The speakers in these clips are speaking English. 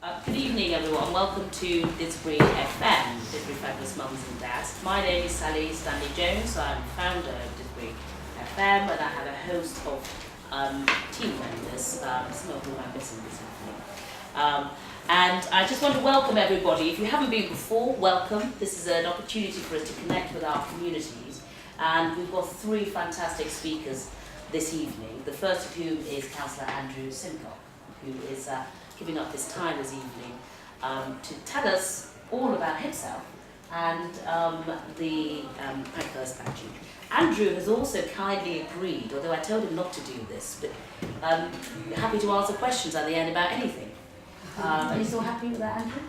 Good evening, everyone. Welcome to DidsburyFM, Didsbury Fabulous Mums and Dads. My name is Sally Stanley Jones. I'm founder of DidsburyFM, and I have a host of team members, some of whom I'm missing this evening. And I just want to welcome everybody. If you haven't been before, welcome. This is an opportunity for us to connect with our communities. And we've got three fantastic speakers this evening. The first of whom is Councillor Andrew Simcock, who is giving up his time this evening to tell us all about himself and the Pankhurst statute. Andrew has also kindly agreed, although I told him not to do this, but happy to answer questions at the end about anything. Are you still happy with that, Andrew?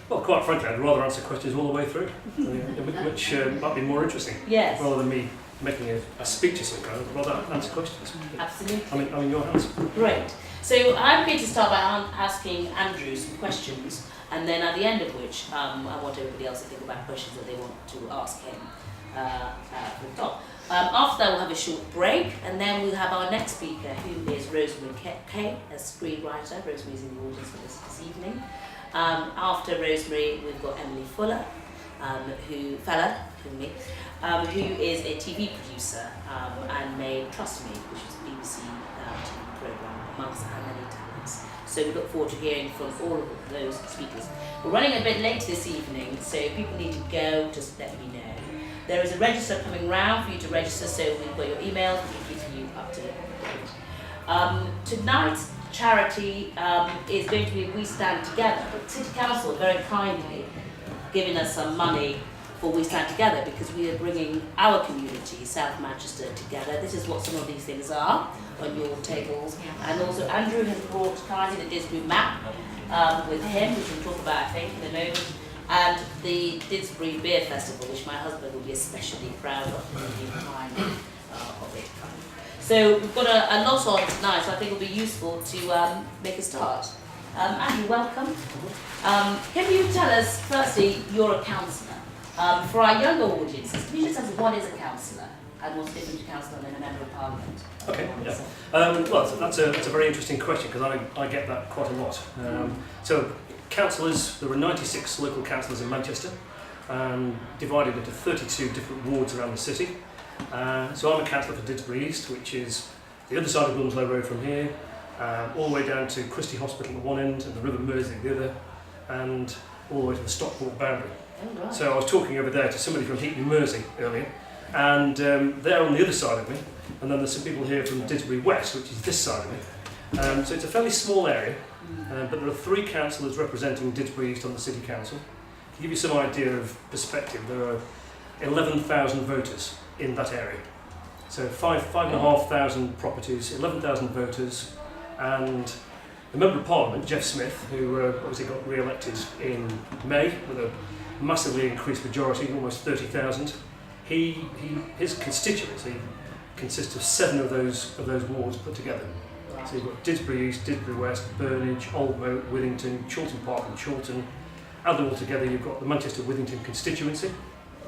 Well, quite frankly, I'd rather answer questions all the way through, which might be more interesting. Yes. Rather than me making a speech or something, I'd rather answer questions. Absolutely. I'm in your hands. Great. So I'm going to start by asking Andrew some questions, and then at the end of which I want everybody else to think about questions that they want to ask him from the top. After that, we'll have a short break, and then we'll have our next speaker, who is Rosemary Kay, a screenwriter. Rosemary's in the audience with us this evening. After Rosemary, we've got Emily Fuller, who is a TV producer and made Trust Me, which is a BBC TV programme, amongst our many talents. So we look forward to hearing from all of those speakers. We're running a bit late this evening, so if people need to go, just let me know. There is a register coming round for you to register, so we've got your emails, we can keep you up to date. Tonight's charity is going to be We Stand Together, but City Council very kindly giving us some money for We Stand Together because we are bringing our community, South Manchester, together. This is what some of these things are on your tables. And also Andrew has brought kindly the Didsbury map with him, which we'll talk about I think in a moment, and the Didsbury Beer Festival, which my husband will be especially proud of being behind of it. So we've got a lot on tonight, so I think it'll be useful to make a start. Andrew, welcome. Can you tell us, firstly, you're a councillor. For our younger audiences, can you just tell us what is a councillor and what's different to councillor than a member of parliament? Okay, yeah. Well, that's a very interesting question because I get that quite a lot. So, councillors, there were 96 local councillors in Manchester, divided into 32 different wards around the city. So I'm a councillor for Didsbury East, which is the other side of Wilmslow Road from here, all the way down to Christie Hospital at one end and the River Mersey at the other, and all the way to the Stockport boundary. Oh, right. So I was talking over there to somebody from Heaton Mersey earlier, and they're on the other side of me, and then there's some people here from Didsbury West, which is this side of me. So it's a fairly small area, but there are 3 councillors representing Didsbury East on the City Council. To give you some idea of perspective, there are 11,000 voters in that area. So 5,500 properties, 11,000 voters, and the Member of Parliament, Jeff Smith, who obviously got re-elected in May with a massively increased majority, almost 30,000. His constituency consists of 7 of those wards put together. So you've got Didsbury East, Didsbury West, Burnage, Oldmoat, Withington, Chiltern Park and Chiltern. Add them all together, you've got the Manchester Withington constituency.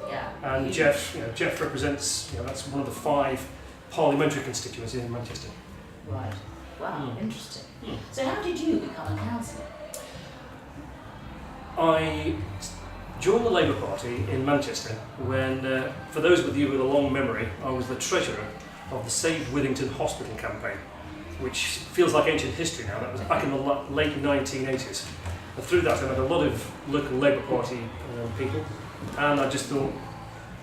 Yeah. And Jeff represents, that's one of the 5 parliamentary constituencies in Manchester. Right. Wow, interesting. So how did you become a councillor? I joined the Labour Party in Manchester when, for those of you with a long memory, I was the treasurer of the Save Withington Hospital campaign, which feels like ancient history now. That was back in the late 1980s. And through that I met a lot of local Labour Party people, and I just thought,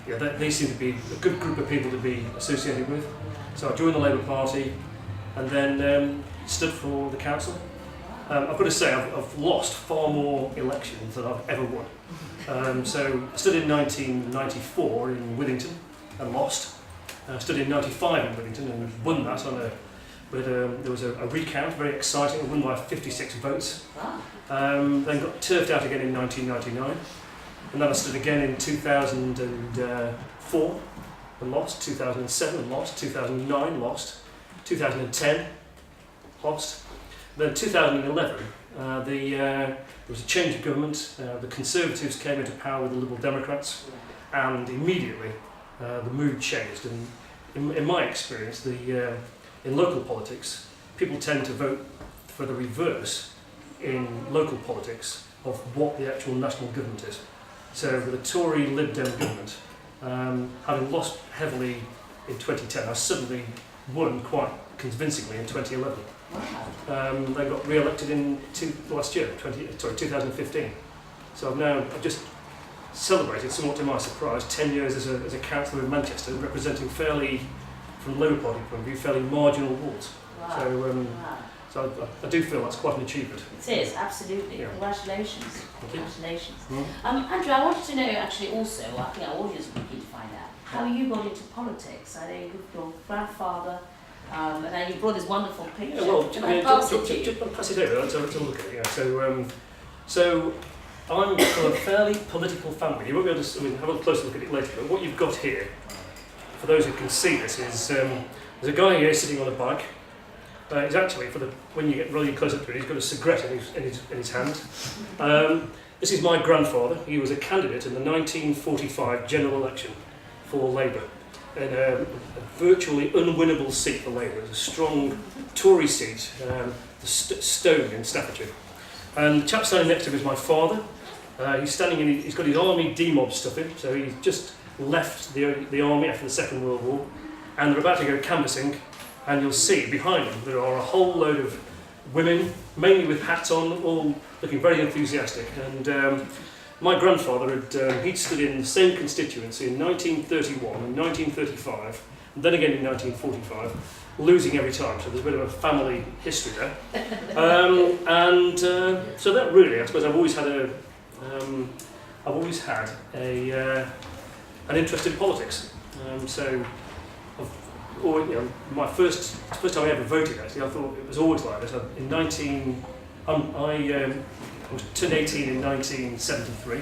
they seem to be a good group of people to be associated with. So I joined the Labour Party and then stood for the council. I've got to say, I've lost far more elections than I've ever won. So I stood in 1994 in Withington and lost. I stood in 95 in Withington and won that there was a recount, very exciting. I won by 56 votes. Then got turfed out again in 1999. And then I stood again in 2004 and lost, 2007 and lost, 2009 lost, 2010 lost. Then 2011, there was a change of government. The Conservatives came into power with the Liberal Democrats, and immediately the mood changed. And in my experience, in local politics, people tend to vote for the reverse in local politics of what the actual national government is. So with the Tory Lib Dem government, having lost heavily in 2010, I suddenly won quite convincingly in 2011. Wow. They got re-elected in last year, 2015. So I've just celebrated, somewhat to my surprise, 10 years as a councillor in Manchester, representing fairly, from the Labour Party point of view, fairly marginal wards. Wow. So, Wow. so I do feel that's quite an achievement. It is, absolutely. Yeah. Congratulations. Thank you. Congratulations. Mm. Andrew, I wanted to know, actually, also, I think our audience would be keen to find out, how you got into politics. I know your grandfather, and now you brought this wonderful picture. Yeah, well, Can I pass it to you? just pass it over to look at it. Yeah. So I'm from a fairly political family. You won't be able to have a closer look at it later, but what you've got here, for those who can see this, is there's a guy here sitting on a bike. He's actually, when you get really close up to it, he's got a cigarette in his hand. This is my grandfather. He was a candidate in the 1945 general election for Labour, in a virtually unwinnable seat for Labour. It was a strong Tory seat, the Stone in Staffordshire. And the chap standing next to him is my father. He's got his army demob stuff in, so he's just left the army after the Second World War, and they're about to go canvassing, and you'll see behind them there are a whole load of women, mainly with hats on, all looking very enthusiastic. And my grandfather he'd stood in the same constituency in 1931 and 1935, and then again in 1945, losing every time. So there's a bit of a family history there. So that really, I suppose, I've always had an interest in politics. My first time I ever voted, actually, I thought it was always like this. I was turned 18 in 1973,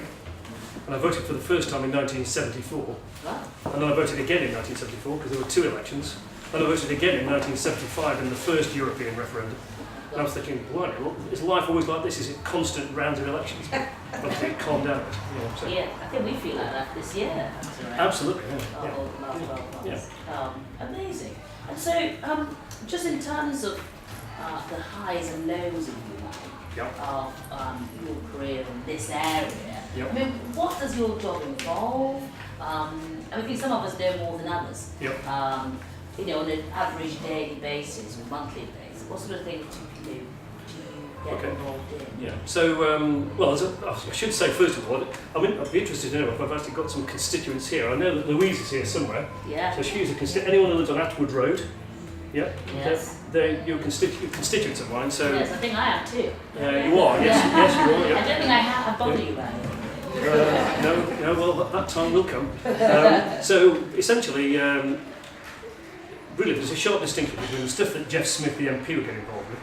and I voted for the first time in 1974. Wow. And then I voted again in 1974 because there were two elections. And I voted again in 1975 in the first European referendum. And I was thinking, well, is life always like this? Is it constant rounds of elections? Obviously, it calmed down a bit. So. Yeah, I think we feel like that this year. Absolutely, yeah. Amazing. And so, just in terms of the highs and lows, if you like, of your career in this area, I mean, what does your job involve? I think some of us know more than others. On an average daily basis or monthly basis, what sort of things do you get involved in? Yeah. So, I should say first of all, I'd be interested to know if I've actually got some constituents here. I know that Louise is here somewhere. Yeah. So she's a constituent. Anyone who lives on Atwood Road? Yeah. Yes. You're constituents of mine. So. Yes, I think I am too. You are. Yes. Yeah. Yes, you are. Yeah. I don't think I have bothered you about it. No, well, that time will come. So essentially, really, there's a sharp distinction between the stuff that Jeff Smith, the MP, would get involved with.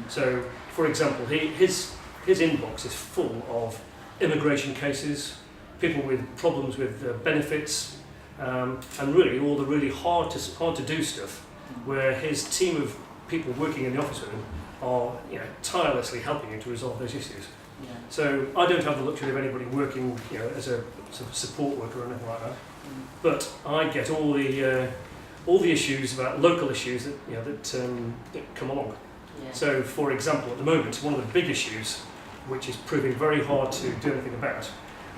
So, for example, his inbox is full of immigration cases, people with problems with benefits, and really all the really hard to do stuff, where his team of people working in the office with him are tirelessly helping him to resolve those issues. Yeah. So I don't have the luxury of anybody working as a sort of support worker or anything like that, but I get all the issues about local issues that come along. Yeah. So, for example, at the moment, one of the big issues, which is proving very hard to do anything about,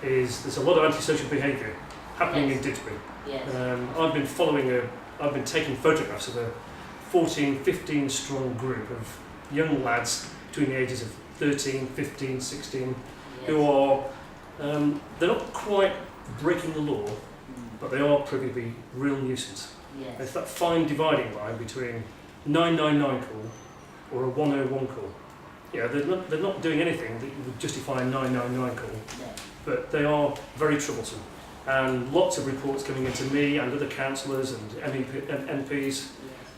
is there's a lot of antisocial behaviour happening in Didsbury. Yes. I've been taking photographs of a 14, 15 strong group of young lads between the ages of 13, 15, 16, who are, they're not quite breaking the law, but they are proving to be real nuisance. Yes. It's that fine dividing line between 999 call or a 101 call. They're not doing anything that would justify a 999 call, but they are very troublesome. And lots of reports coming into me and other councillors and MPs.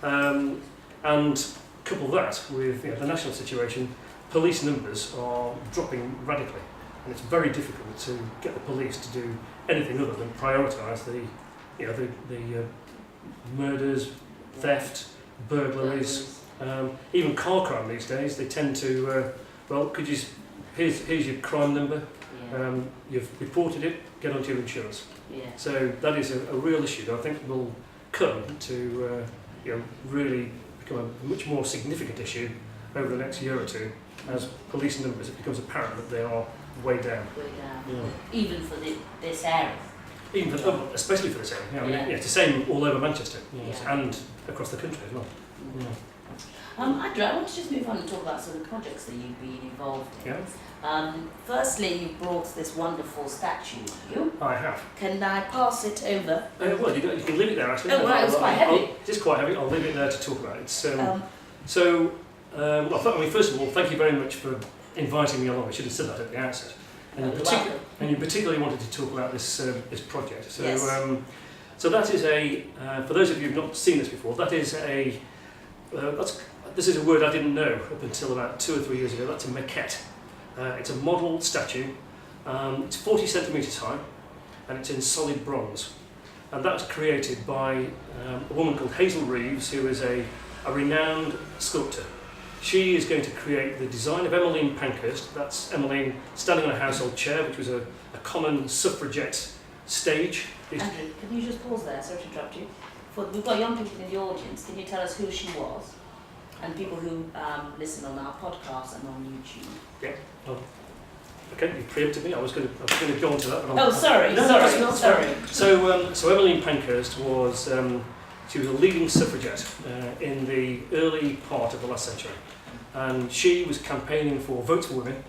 And couple that with the national situation, police numbers are dropping radically. And it's very difficult to get the police to do anything other than prioritise the murders, theft, burglaries, even car crime these days. They tend to, here's your crime number, you've reported it, get onto your insurance. Yeah. So that is a real issue that I think will come to really become a much more significant issue over the next year or two. as police numbers, it becomes apparent that they are way down. Way down. Yeah. Even for this area. Even for, especially for this area. Yeah, I mean, Yeah. it's the same all over Manchester, Yeah. and across the country as well. Yeah. Andrew, I want to just move on and talk about some of the projects that you've been involved in. Yeah. Firstly, you brought this wonderful statue with you. I have. Can I pass it over? Well, you can leave it there actually. Oh, right, it's quite heavy. It is quite heavy. I'll leave it there to talk about it. First of all, thank you very much for inviting me along. I should have said that at the outset. And, you particularly wanted to talk about this project. So, yes. So that is for those of you who've not seen this before, that is this is a word I didn't know up until about 2 or 3 years ago. That's a maquette. It's a model statue. It's 40 centimetres high, and it's in solid bronze. And that was created by a woman called Hazel Reeves, who is a renowned sculptor. She is going to create the design of Emmeline Pankhurst. That's Emmeline standing on a household chair, which was a common suffragette stage. Andrew, can you just pause there? Sorry to interrupt you. We've got young people in the audience. Can you tell us who she was? And people who listen on our podcast and on YouTube. Yeah. Okay, you preempted me. I was going to go on to that. But sorry. So Emmeline Pankhurst was she was a leading suffragette in the early part of the last century, and she was campaigning for votes for women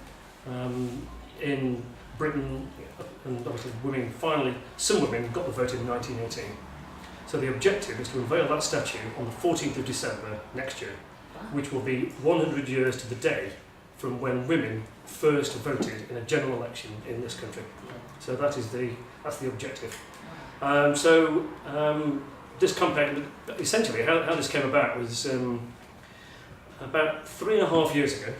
in Britain, and obviously some women got the vote in 1918. So the objective is to unveil that statue on the 14th of December next year, which will be 100 years to the day from when women first voted in a general election in this country. So that's the objective. This campaign, essentially, how this came about was about 3.5 years ago.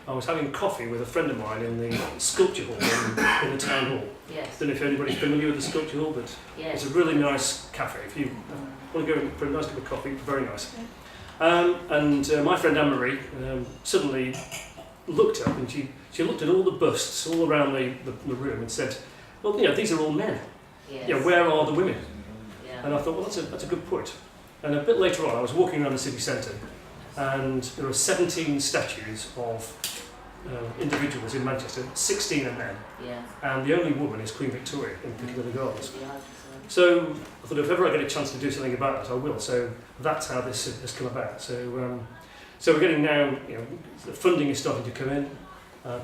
I was having coffee with a friend of mine in the sculpture hall in the town hall. Yes. I don't know if anybody's familiar with the sculpture hall, but yes. It's a really nice cafe. If you want to go for a nice cup of coffee, very nice. My friend Anne-Marie suddenly looked up, and she looked at all the busts all around the room and said, well, these are all men. Yes. Where are the women? Yeah. And I thought, well, that's a good point. And a bit later on, I was walking around the city centre, and there were 17 statues of individuals in Manchester, 16 are men, Yes. and the only woman is Queen Victoria in Piccadilly Gardens. So I thought if ever I get a chance to do something about that, I will. So that's how this has come about. So we're getting now, the funding is starting to come in.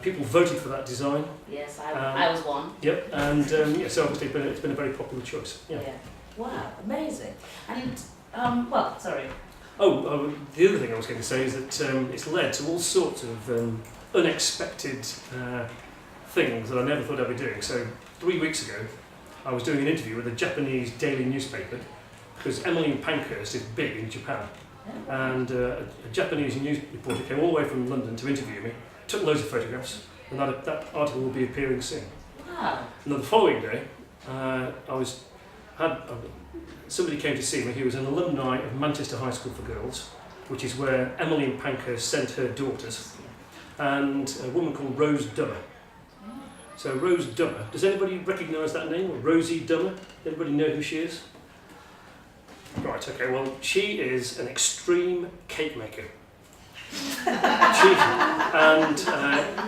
People voted for that design. Yes, I was one. Yep, and so obviously it's been a very popular choice. Yeah. Wow, amazing. And sorry. The other thing I was going to say is that it's led to all sorts of unexpected things that I never thought I'd be doing. So 3 weeks ago, I was doing an interview with a Japanese daily newspaper, because Emmeline Pankhurst is big in Japan. And a Japanese news reporter came all the way from London to interview me, took loads of photographs, and that article will be appearing soon. Wow. And the following day, somebody came to see me. He was an alumni of Manchester High School for Girls, which is where Emmeline Pankhurst sent her daughters, and a woman called Rose Dummer. So Rose Dummer, does anybody recognise that name, or Rosie Dummer? Anybody know who she is? Right, okay, well, she is an extreme cake maker.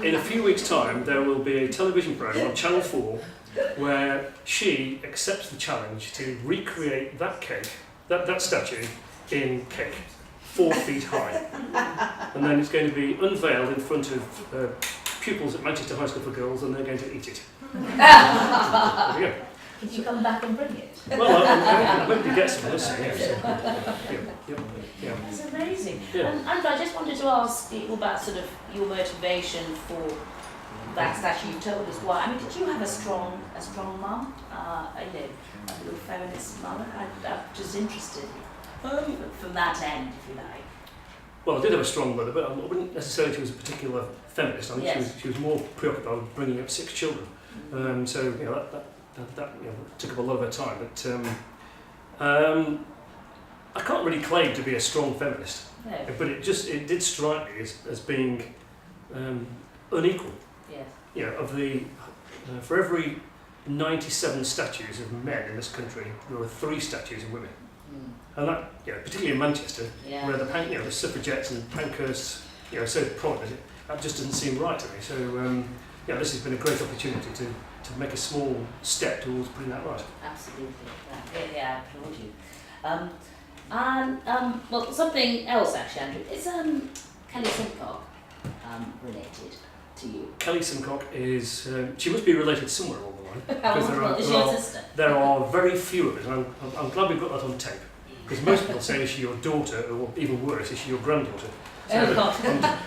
In a few weeks' time, there will be a television programme on Channel 4 where she accepts the challenge to recreate that cake, that statue, in cake, 4 feet high. And then it's going to be unveiled in front of pupils at Manchester High School for Girls, and they're going to eat it. There we go. Can you come back and bring it? Well, I hope you get some, listen, yeah. That's amazing. Yeah. And I just wanted to ask you about sort of your motivation for that statue. You told us why. I mean, did you have a strong mum? A little feminist mother? I'm just interested from that end, if you like. Well, I did have a strong mother, but I wouldn't necessarily say she was a particular feminist. I think Yes. she was more preoccupied with bringing up 6 children. So that took up a lot of her time. But I can't really claim to be a strong feminist. No. But it did strike me as being unequal. Yes. For every 97 statues of men in this country, there were 3 statues of women. And that, particularly in Manchester, Yeah. where the suffragettes and Pankhursts, so prominent, that just doesn't seem right to me. So yeah, this has been a great opportunity to make a small step towards putting that right. Absolutely. Yeah, I applaud you. Well, something else actually, Andrew, is Kelly Simcock related to you? Kelly Simcock is, she must be related somewhere along the line. Because Is she your sister? there are very few of us, and I'm glad we've got that on tape. Because most people say, is she your daughter, or even worse, is she your granddaughter? So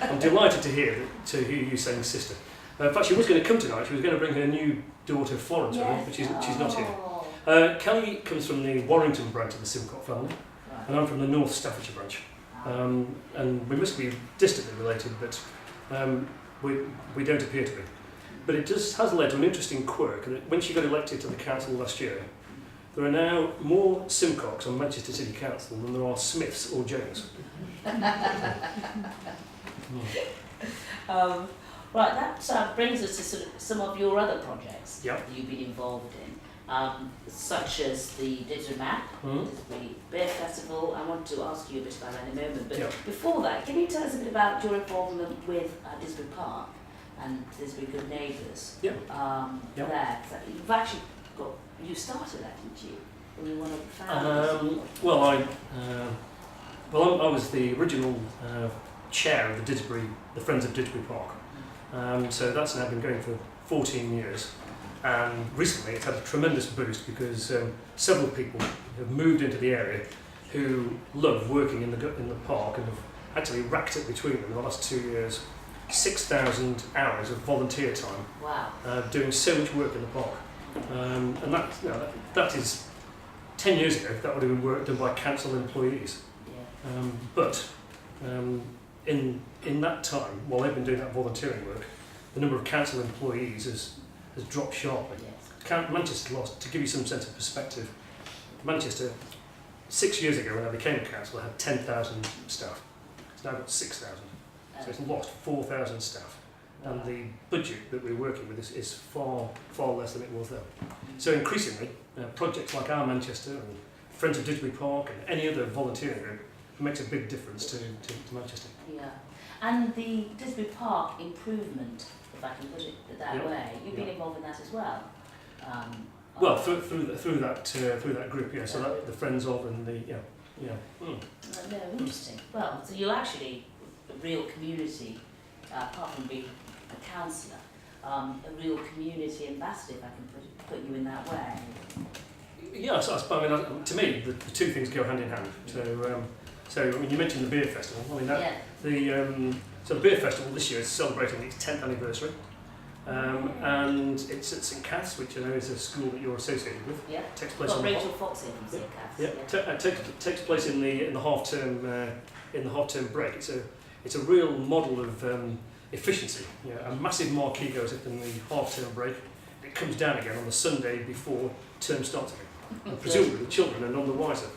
I'm delighted to hear you saying sister. In fact, she was going to come tonight. She was going to bring her new daughter Florence with her, but she's not here. Kelly comes from the Warrington branch of the Simcock family, and I'm from the North Staffordshire branch. And we must be distantly related, but we don't appear to be. But it just has led to an interesting quirk that when she got elected to the council last year, there are now more Simcocks on Manchester City Council than there are Smiths or Jones. Right, that brings us to sort of some of your other projects Yep. that you've been involved in, such as the Didsbury Map, Didsbury Beer Festival. I want to ask you a bit about that in a moment, but Yep. before that, can you tell us a bit about your involvement with Didsbury Park and Didsbury Good Neighbours? Yep. Yep. There, you've actually you started that, didn't you? Were you one of the founders? I was the original chair of the Friends of Didsbury Park. So that's now been going for 14 years. And recently it's had a tremendous boost because several people have moved into the area who love working in the park and have actually racked it between them in the last 2 years. 6,000 hours of volunteer time. Wow. Doing so much work in the park. And that is 10 years ago, that would have been work done by council employees. Yeah. But in that time, while they've been doing that volunteering work, the number of council employees has dropped sharply. Yes. Manchester lost, to give you some sense of perspective, Manchester 6 years ago when I became council had 10,000 staff. It's now got 6,000. So it's lost 4,000 staff. And the budget that we're working with is far, far less than it was then. So increasingly, projects like our Manchester and Friends of Didsbury Park and any other volunteering group makes a big difference to Manchester. Yeah. And the Didsbury Park improvement, if I can put it that way, you've been involved in that as well? Well, through that group, yeah. So that the Friends of and the No, interesting. Well, so you're actually a real community, apart from being a councillor, a real community ambassador, if I can put you in that way. Yes, I mean, to me, the two things go hand in hand. So I mean, you mentioned the beer festival. I mean, so the beer festival this year is celebrating its 10th anniversary, and it's at St Cath's, which I know is a school that you're associated with. Yeah. Takes place Got on Rachel Fox in from St Cath's. It takes place in the half term break. It's a real model of efficiency. A massive marquee goes up in the half term break. It comes down again on the Sunday before term starts again. And presumably the children are none the wiser.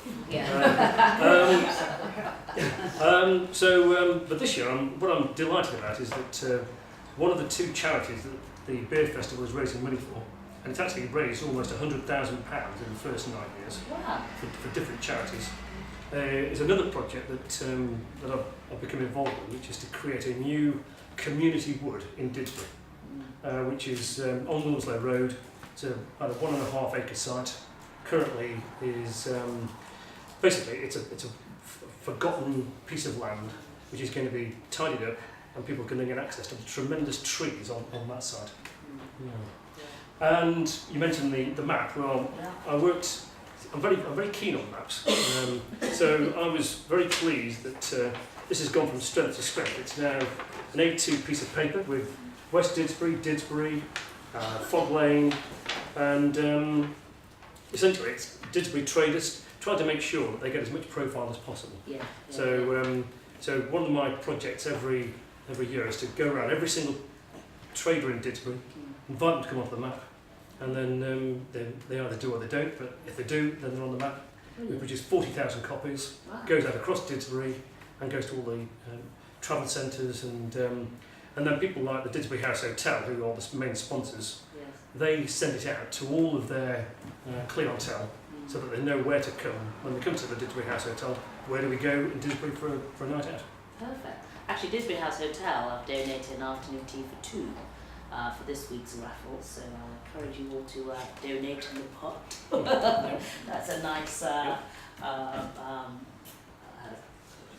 But this year, what I'm delighted about is that one of the two charities that the beer festival is raising money for, and it's actually raised almost £100,000 in the first 9 years. Wow. for different charities. Is another project that I've become involved in, which is to create a new community wood in Didsbury, which is on Northslow Road. It's about a 1.5 acre site. Currently is basically it's a forgotten piece of land which is going to be tidied up and people can then get access to the tremendous trees on that site. And you mentioned the map. Well, I'm very keen on maps. So I was very pleased that this has gone from strength to strength. It's now an A2 piece of paper with West Didsbury, Fog Lane, and essentially it's Didsbury traders trying to make sure that they get as much profile as possible. So one of my projects every year is to go around every single trader in Didsbury, invite them to come onto the map, and then they either do or they don't, but if they do, then they're on the map. We produce 40,000 copies, goes out across Didsbury and goes to all the travel centres and then people like the Didsbury House Hotel, who are the main sponsors, they send it out to all of their clientele so that they know where to come when they come to the Didsbury House Hotel. Where do we go in Didsbury for a night out? Perfect. Actually, Didsbury House Hotel have donated an afternoon tea for 2 for this week's raffle, so I encourage you all to donate in the pot. That's a nice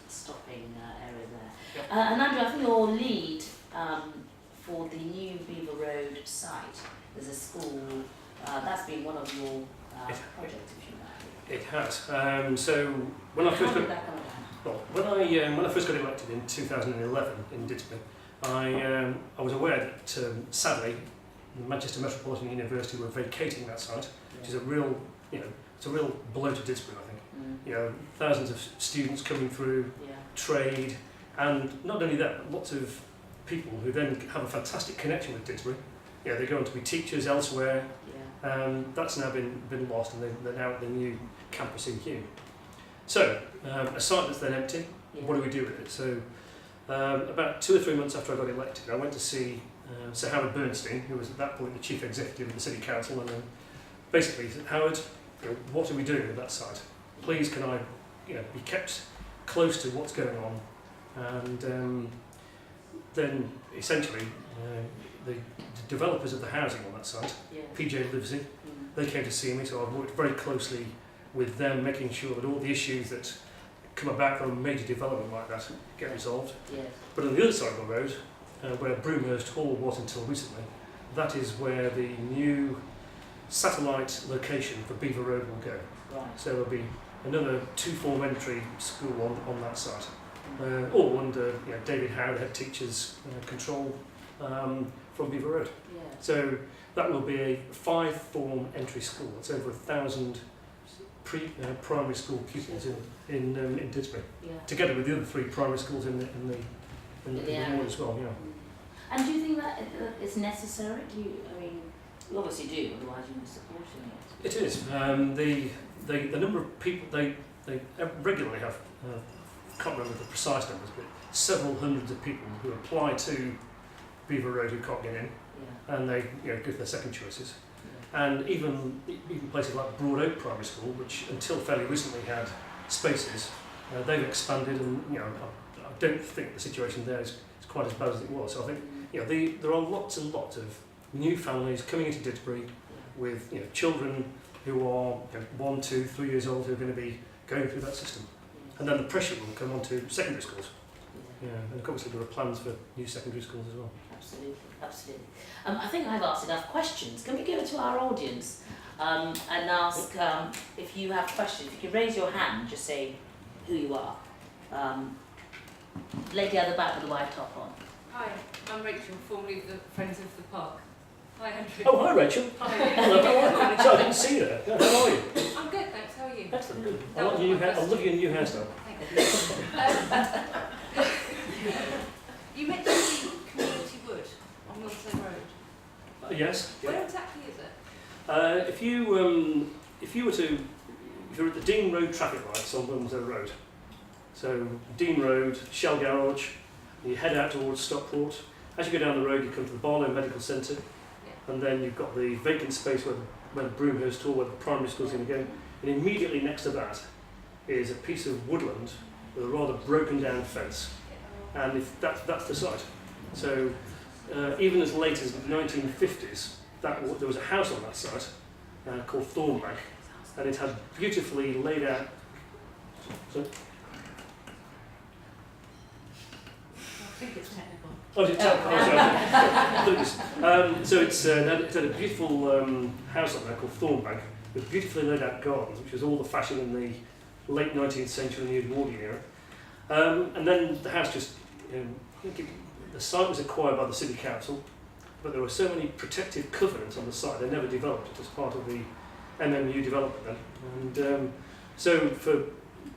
stopping area there. And Andrew, I think your lead for the new Beaver Road site, there's a school, that's been one of your projects, if you like. It has. So when I first got, well, when I first got elected in 2011 in Didsbury, I was aware that sadly Manchester Metropolitan University were vacating that site, which is a real, it's a real blow to Didsbury, I think. Thousands of students coming through, trade, and not only that, lots of people who then have a fantastic connection with Didsbury. They go on to be teachers elsewhere. That's now been lost, and they're now at the new campus in Hume. So, a site that's then empty, what do we do with it? So, about 2 or 3 months after I got elected, I went to see Sir Howard Bernstein, who was at that point the chief executive of the City Council, and basically he said, Howard, what are we doing with that site? Please can I be kept close to what's going on? And then essentially the developers of the housing on that site, PJ Livesey, they came to see me, so I've worked very closely with them, making sure that all the issues that come about from a major development like that get resolved. But on the other side of the road, where Broomhurst Hall was until recently, that is where the new satellite location for Beaver Road will go. So there'll be another 2-form entry school on that site, all under David Howe, the head teacher's control from Beaver Road. So that will be a 5-form entry school. It's over 1,000 primary school pupils in Didsbury, together with the other 3 primary schools in the ward as well. And do you think that it's necessary? You obviously do, otherwise you wouldn't be supporting it. It is. The number of people they regularly have, I can't remember the precise numbers, but several hundreds of people who apply to Beaver Road who can't get in, and they give their second choices. And even places like Broad Oak Primary School, which until fairly recently had spaces, they've expanded, and I don't think the situation there is quite as bad as it was. So I think there are lots and lots of new families coming into Didsbury with children who are 1, 2, 3 years old who are going to be going through that system, and then the pressure will come onto secondary schools. And obviously there are plans for new secondary schools as well. Absolutely. I think I've asked enough questions. Can we go to our audience and ask if you have questions? If you could raise your hand, just say who you are. Lady at the back with the white top on. Hi, I'm Rachel, formerly of the Friends of the Park. Hi, Andrew. Oh, hi, Rachel. Hi. Hello, how are you? Sorry, I didn't see you there. How are you? I'm good, thanks. How are you? Excellent, good. I love your new hairstyle. Thank you. You mentioned the community wood on Milsay Road. Yes. Where exactly is it? If you were at the Dean Road traffic lights on Wilmslow Road, so Dean Road, Shell Garage, you head out towards Stockport. As you go down the road, you come to the Barlow Medical Centre, and then you've got the vacant space where the Broomhurst Hall, where the primary school's going to go, and immediately next to that is a piece of woodland with a rather broken down fence, and that's the site. So even as late as the 1950s, there was a house on that site called Thornbank, and it had beautifully laid out. So, I think it's technical. oh, it's technical. So it had a beautiful house on there called Thornbank, with beautifully laid out gardens, which was all the fashion in the late 19th century and the Edwardian era. And then the house just, the site was acquired by the City Council, but there were so many protective covenants on the site, they never developed it as part of the MMU development then. And so for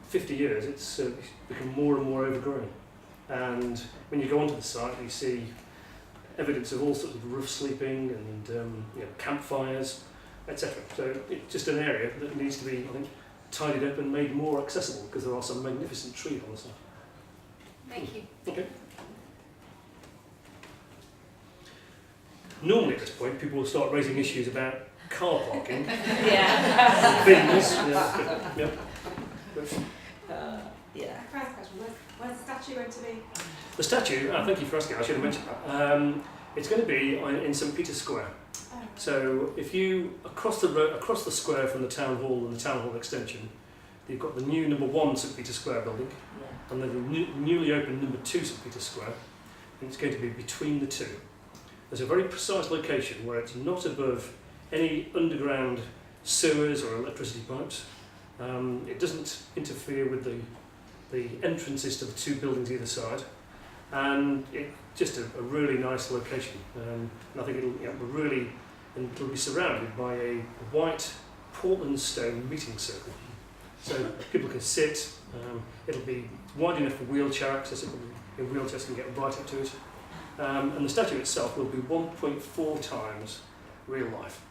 50 years it's become more and more overgrown. And when you go onto the site, you see evidence of all sorts of roof sleeping and campfires, etc. So it's just an area that needs to be, I think, tidied up and made more accessible, because there are some magnificent trees on the site. Thank you. Okay. Normally at this point, people will start raising issues about car parking, bins. Yeah. First question, where's the statue going to be? The statue, thank you for asking, I should have mentioned that. It's going to be in St Peter's Square. Oh. So if you, across the square from the Town Hall and the Town Hall extension, you've got the new number 1 St Peter's Square building, Yeah. and then the newly opened number 2 St Peter's Square, and it's going to be between the two. There's a very precise location where it's not above any underground sewers or electricity pipes. It doesn't interfere with the entrances to the 2 buildings either side, and it's just a really nice location. And I think it'll be surrounded by a white Portland stone meeting circle, so people can sit. It'll be wide enough for wheelchair access. Wheelchairs can get right up to it, and the statue itself will be 1.4 times real life.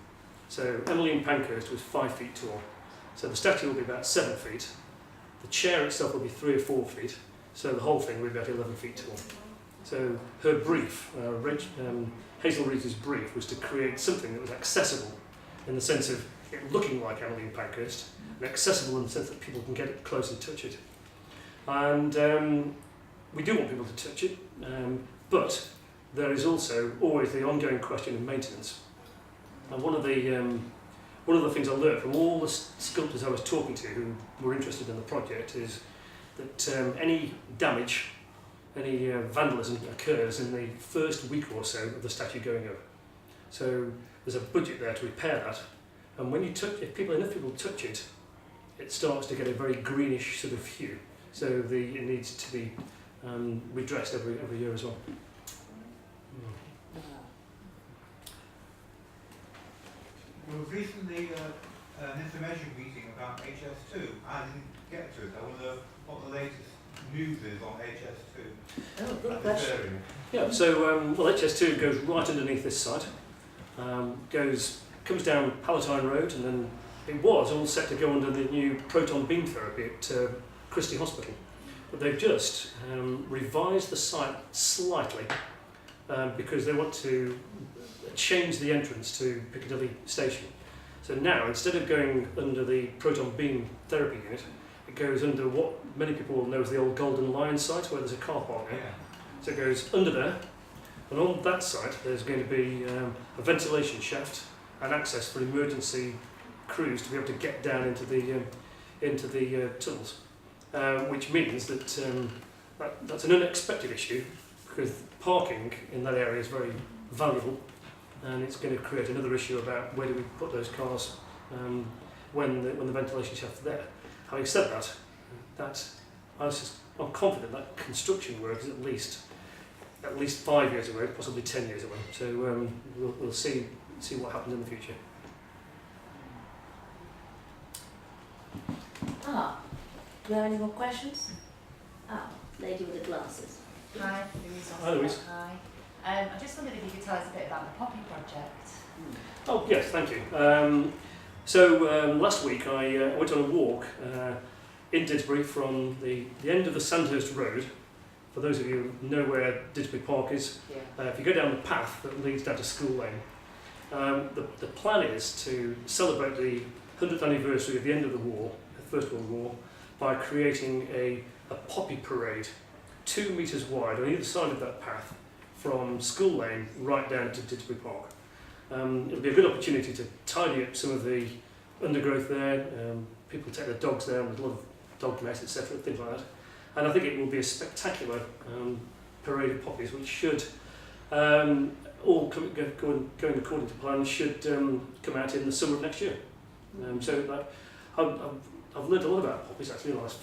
So Emmeline Pankhurst was 5 feet tall. So the statue will be about 7 feet. The chair itself will be 3 or 4 feet. So the whole thing will be about 11 feet tall. So her brief, Hazel Reeves' brief, was to create something that was accessible in the sense of it looking like Emmeline Pankhurst, and accessible in the sense that people can get it close and touch it. And we do want people to touch it, but there is also always the ongoing question of maintenance. And one of the things I learned from all the sculptors I was talking to who were interested in the project is that any damage, any vandalism occurs in the first week or so of the statue going up. So there's a budget there to repair that, and when you touch, if enough people touch it, it starts to get a very greenish sort of hue. So it needs to be redressed every year as well. There was recently an information meeting about HS2. I didn't get to it. I wonder what the latest news is on HS2. Oh, good question. Yeah, so HS2 goes right underneath this site, comes down Palatine Road, and then it was all set to go under the new proton beam therapy at Christie Hospital. But they've just revised the site slightly because they want to change the entrance to Piccadilly Station. So now, instead of going under the proton beam therapy unit, it goes under what many people will know as the old Golden Lion site, where there's a car park there. Yeah. So it goes under there, and on that site there's going to be a ventilation shaft and access for emergency crews to be able to get down into the tunnels, which means that that's an unexpected issue, because parking in that area is very valuable, and it's going to create another issue about where do we put those cars when the ventilation shaft's there. Having said that, I'm confident that construction work is at least 5 years away, possibly 10 years away. So we'll see what happens in the future. Do you have any more questions? Lady with the glasses. Hi, Louise. Hi, Louise. Hi. I just wondered if you could tell us a bit about the Poppy project. Oh yes, thank you. So last week I went on a walk in Didsbury from the end of the Sandhurst Road. For those of you who know where Didsbury Park is, if you go down the path that leads down to School Lane, the plan is to celebrate the 100th anniversary of the end of the war, the First World War, by creating a poppy parade 2 metres wide on either side of that path from School Lane right down to Didsbury Park. It'll be a good opportunity to tidy up some of the undergrowth there. People take their dogs there, and there's a lot of dog mess, etc., things like that. And I think it will be a spectacular parade of poppies, which should all going according to plan, should come out in the summer of next year. So I've learned a lot about poppies actually in the last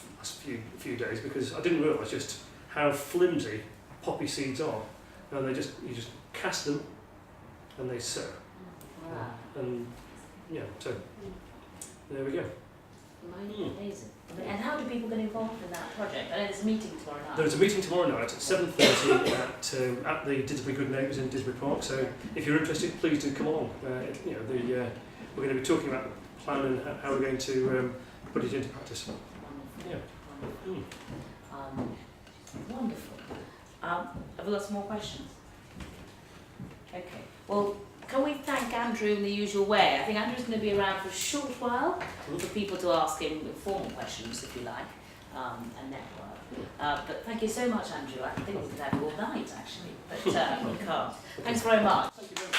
few days, because I didn't realise just how flimsy poppy seeds are, and you just cast them and they sow. Wow. And yeah, so there we go. Amazing. And how do people get involved in that project? I know there's a meeting tomorrow night. There's a meeting tomorrow night at 7:30 at the Didsbury Good Neighbours in Didsbury Park. So if you're interested, please do come along. We're going to be talking about the plan and how we're going to put it into practice. Wonderful. Yeah. Wonderful. Wonderful. Have we got some more questions? Okay. Well, can we thank Andrew in the usual way? I think Andrew's going to be around for a short while for people to ask him informal questions, if you like. and network. But thank you so much, Andrew. I think we could have you all night, actually, but we can't. Thanks very much. Thank you very much.